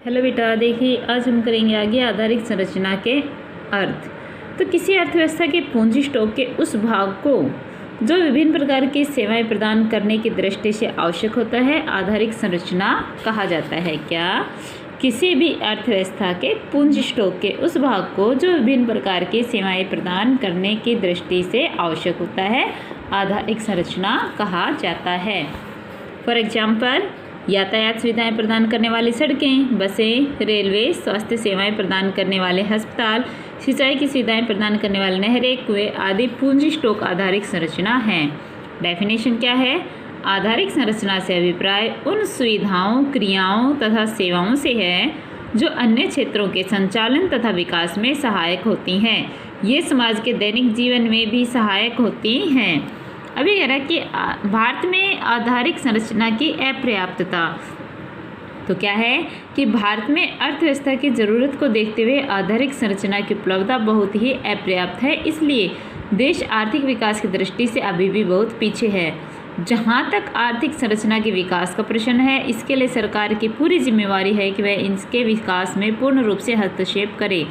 Hello बेटा, देखिए आज हम करेंगे आगे आधारिक संरचना के अर्थ। तो किसी अर्थव्यवस्था के पूंजी स्टॉक के उस भाग को जो विभिन्न प्रकार की सेवाएं प्रदान करने की दृष्टि से आवश्यक होता है, आधारिक संरचना कहा जाता है। क्या? किसी भी अर्थव्यवस्था के पूंजी स्टॉक के उस भाग को जो विभिन्न प्रकार की सेवाएं प्रदान करने की दृष्टि से आवश्यक होता है, आधारिक संरचना कहा जाता है। फॉर एग्जाम्पल, यातायात सुविधाएं प्रदान करने वाली सड़कें, बसें, रेलवे, स्वास्थ्य सेवाएं प्रदान करने वाले अस्पताल, सिंचाई की सुविधाएं प्रदान करने वाले नहरें, कुएं आदि पूंजी स्टॉक आधारिक संरचना हैं। डेफिनेशन क्या है? आधारिक संरचना से अभिप्राय उन सुविधाओं, क्रियाओं तथा सेवाओं से है जो अन्य क्षेत्रों के संचालन तथा विकास में सहायक होती हैं। ये समाज के दैनिक जीवन में भी सहायक होती हैं। अभी कह रहा है कि भारत में आधारिक संरचना की अपर्याप्तता। तो क्या है कि भारत में अर्थव्यवस्था की ज़रूरत को देखते हुए आधारिक संरचना की उपलब्धता बहुत ही अपर्याप्त है। इसलिए देश आर्थिक विकास की दृष्टि से अभी भी बहुत पीछे है। जहाँ तक आर्थिक संरचना के विकास का प्रश्न है, इसके लिए सरकार की पूरी जिम्मेवारी है कि वह इसके विकास में पूर्ण रूप से हस्तक्षेप करे।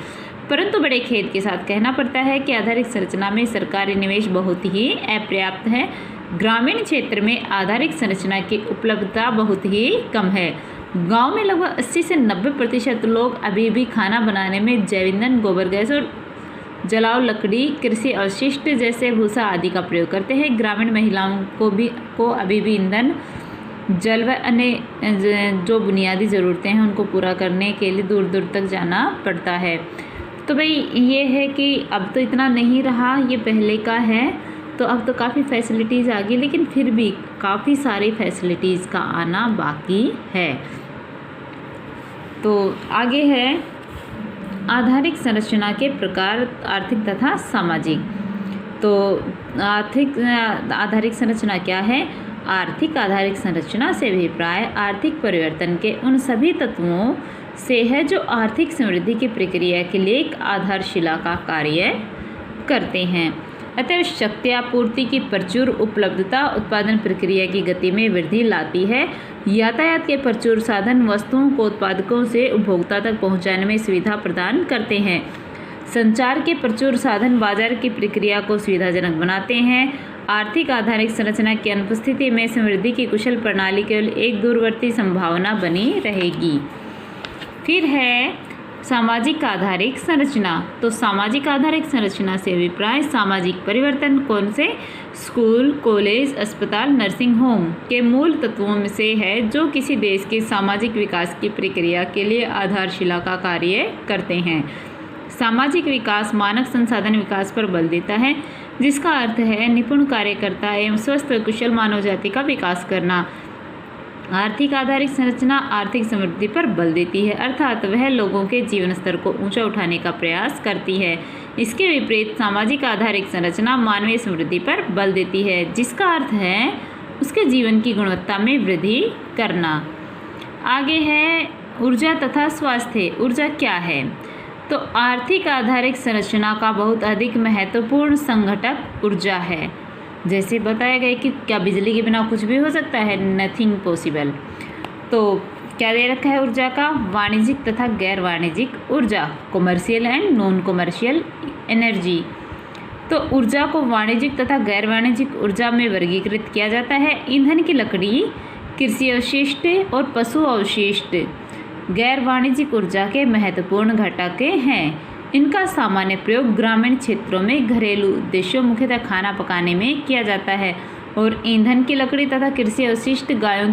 परंतु बड़े खेद के साथ कहना पड़ता है कि आधारिक संरचना में सरकारी निवेश बहुत ही अपर्याप्त है। ग्रामीण क्षेत्र में आधारिक संरचना की उपलब्धता बहुत ही कम है। गांव में लगभग 80 से 90% लोग अभी भी खाना बनाने में जैव ईंधन, गोबर गैस और जलाऊ लकड़ी, कृषि अवशिष्ट जैसे भूसा आदि का प्रयोग करते हैं। ग्रामीण महिलाओं को अभी भी ईंधन, जल व अन्य जो बुनियादी ज़रूरतें हैं उनको पूरा करने के लिए दूर दूर तक जाना पड़ता है। तो भाई ये है कि अब तो इतना नहीं रहा, ये पहले का है। तो अब तो काफ़ी फैसिलिटीज़ आ गई, लेकिन फिर भी काफ़ी सारी फैसिलिटीज़ का आना बाकी है। तो आगे है आधारिक संरचना के प्रकार, आर्थिक तथा सामाजिक। तो आर्थिक आधारिक संरचना क्या है? आर्थिक आधारिक संरचना से अभिप्राय आर्थिक परिवर्तन के उन सभी तत्वों से है जो आर्थिक समृद्धि की प्रक्रिया के लिए एक आधारशिला का कार्य करते हैं। अतः शक्ति आपूर्ति की प्रचुर उपलब्धता उत्पादन प्रक्रिया की गति में वृद्धि लाती है। यातायात के प्रचुर साधन वस्तुओं को उत्पादकों से उपभोक्ता तक पहुंचाने में सुविधा प्रदान करते हैं। संचार के प्रचुर साधन बाजार की प्रक्रिया को सुविधाजनक बनाते हैं। आर्थिक आधारिक संरचना की अनुपस्थिति में समृद्धि की कुशल प्रणाली केवल एक दूरवर्ती संभावना बनी रहेगी। फिर है सामाजिक आधारिक संरचना। तो सामाजिक आधारिक संरचना से अभिप्राय सामाजिक परिवर्तन कौन से? स्कूल, कॉलेज, अस्पताल, नर्सिंग होम के मूल तत्वों में से है जो किसी देश के सामाजिक विकास की प्रक्रिया के लिए आधारशिला का कार्य करते हैं। सामाजिक विकास मानव संसाधन विकास पर बल देता है, जिसका अर्थ है निपुण कार्यकर्ता एवं स्वस्थ व कुशल मानव जाति का विकास करना। आर्थिक आधारिक संरचना आर्थिक समृद्धि पर बल देती है, अर्थात वह लोगों के जीवन स्तर को ऊंचा उठाने का प्रयास करती है। इसके विपरीत सामाजिक आधारिक संरचना मानवीय समृद्धि पर बल देती है, जिसका अर्थ है उसके जीवन की गुणवत्ता में वृद्धि करना। आगे है ऊर्जा तथा स्वास्थ्य। ऊर्जा क्या है? तो आर्थिक आधारिक संरचना का बहुत अधिक महत्वपूर्ण संघटक ऊर्जा है। जैसे बताया गया कि क्या बिजली के बिना कुछ भी हो सकता है? Nothing possible. तो क्या दे रखा है ऊर्जा का? वाणिज्यिक तथा गैर वाणिज्यिक ऊर्जा, commercial and non commercial energy. तो ऊर्जा को वाणिज्यिक तथा गैर वाणिज्यिक ऊर्जा में वर्गीकृत किया जाता है। ईंधन की लकड़ी, कृषि अवशिष्ट और पशु अवशिष्ट गैर वाणिज्यिक ऊर्जा के महत्वपूर्ण घटक हैं। इनका सामान्य प्रयोग ग्रामीण क्षेत्रों में घरेलू उद्देश्यों, मुख्यतः खाना पकाने में किया जाता है। और ईंधन की लकड़ी तथा कृषि अवशिष्ट गांव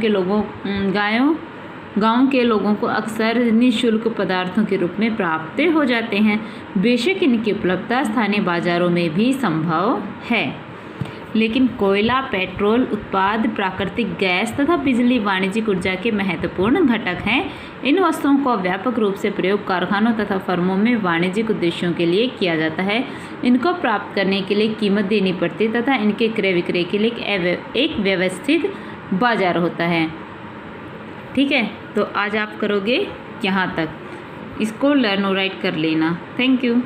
के लोगों को अक्सर निःशुल्क पदार्थों के रूप में प्राप्त हो जाते हैं। बेशक इनकी उपलब्धता स्थानीय बाजारों में भी संभव है, लेकिन कोयला, पेट्रोल उत्पाद, प्राकृतिक गैस तथा बिजली वाणिज्यिक ऊर्जा के महत्वपूर्ण घटक हैं। इन वस्तुओं का व्यापक रूप से प्रयोग कारखानों तथा फर्मों में वाणिज्यिक उद्देश्यों के लिए किया जाता है। इनको प्राप्त करने के लिए कीमत देनी पड़ती तथा इनके क्रय विक्रय के लिए एक व्यवस्थित बाजार होता है। ठीक है, तो आज आप करोगे यहाँ तक। इसको लर्न और राइट कर लेना। Thank you.